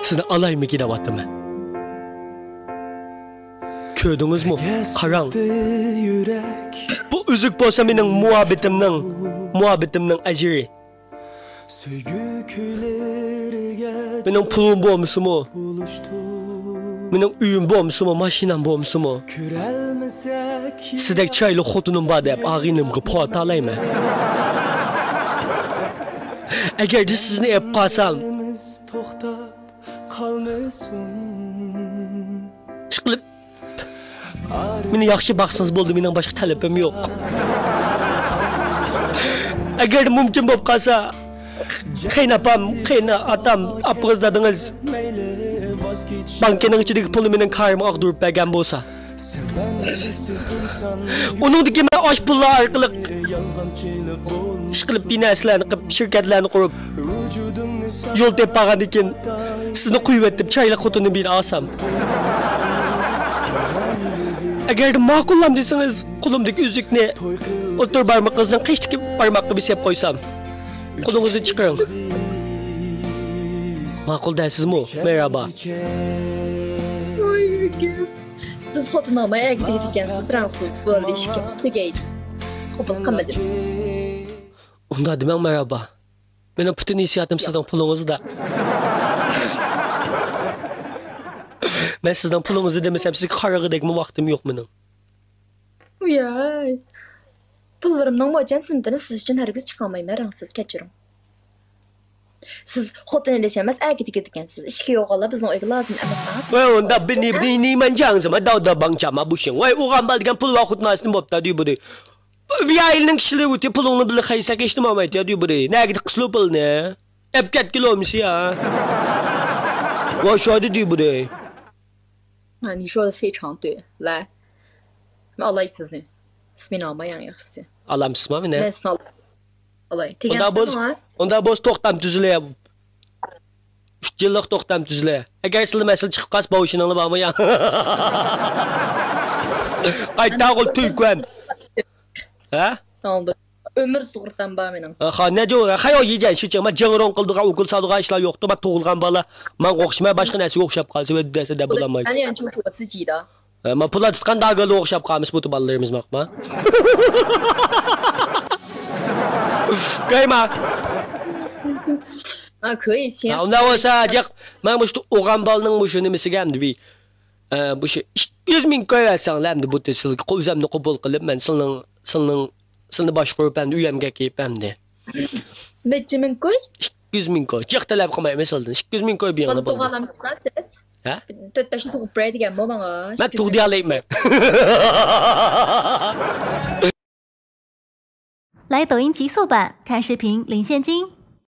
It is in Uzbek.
Sizni alayımı gidevattım ben. Kördünüz mü? Karang. Bu üzük bolsa benim muhabbetimning ajri. Benim pulum bolmuşumu? Benim uyum bolmuşumu? Maşinam bolmuşumu? Sizdek çaylı xotunum var deb ağınımga pot alayım. Eğer de sizni ep qalsam, çıqilib meni yaxshi baxsangiz bo'ldi, mening boshqa talabim yo'q. Agar mumkin bo'lib qolsa, qaynapam, qaynatam apqizladingiz bankaning ichidagi pulni mening karim og'dirib bergan bo'lsa, uningdagi men osh pullar orqali ish qilib, binaslarni qilib, shirkatlarni qurib, yo'l tepmagan ekan, sizni qo'yib etib, chayla xotinni bir olsam. Agar ma'qullam desangiz, qo'limdagi uzukni o'tir barmoqingizdan qishdiki barmoqqa bisab qo'ysam, qo'lingizni chiqaring. Ma'qul deysizmi? Merhaba. Oy, siz xotin olmay agidib ekansiz, transiz bo'ldi, ishkimiz tugaydi. Qabul qilmadim. Unda demang merhaba. Mening butun hissiyotim sizning pulingizda. Ben sizden pulunuzu demesem size qarag'idagmi vaqtim yo'q mening. Uyay. Pullarimning bo'lgan sinitini siz uchun hargiz chiqolmayman, rangsiz kechiring. Siz xotin emas, agitiga ekansiz. Ishga yo'g'ala bizning uyga lozim emas. Voy, unda beni manjangizmi? Davda bankchama bushing. Voy, o'g'ambal degan pul vaqt o'tmasdan bo'pti, deydi bu. Bir yilning kishilik o'ti pulingni bilan qaysak eshitmaydi, deydi bu. Nagidi qislu pulni? Ep ketkilomish ya. Voy, sho'di deydi bu. 啊，你说的非常对。来，Allah sizni. İsmini almayan yaxşısı. Alamsız mı ne? Ben sana Allah. Tegan onda boz to'xtam tuzilay. 3 yillik to'xtam tuzilay. Agar sizlar masal chiqib qolsa bo'shiningni bormayan. Qayta qol tuyqan. Ha? Oldu. Ömür sug'urtam bor mening. Ha, ne jo'ra? Hayo yegan shichima jing'ron qildigan o'qil sadigan ishlar yo'qdi. Men tug'ilgan bola, men o'qishmay boshqa narsaga o'xshab qolsa va desa da bo'lmaydi. 3年就是我自己的。Men pul tutgan dag'al o'xshab qolamiz bu bolalarimiz maqma. Qayma. 啊，可以行。Unda bo'lsa, men bu o'g'an bolaning bu nimasiga hamdi bi. Bu 200 ming qo'yasanglar bu sizga o'zimni qabul qilib, men Sılını başvurup hem de uyamga kelip hem de. Neçe min koy? 200 ming koy. Çok talep kılmayı mesela. 200 ming koy bir yana. Bana to'g'alamsizlar siz? Ha? 4-5ni tug'ib beradiganmi bana? Ben tug'diyalayman. 来抖音极速版看视频领现金。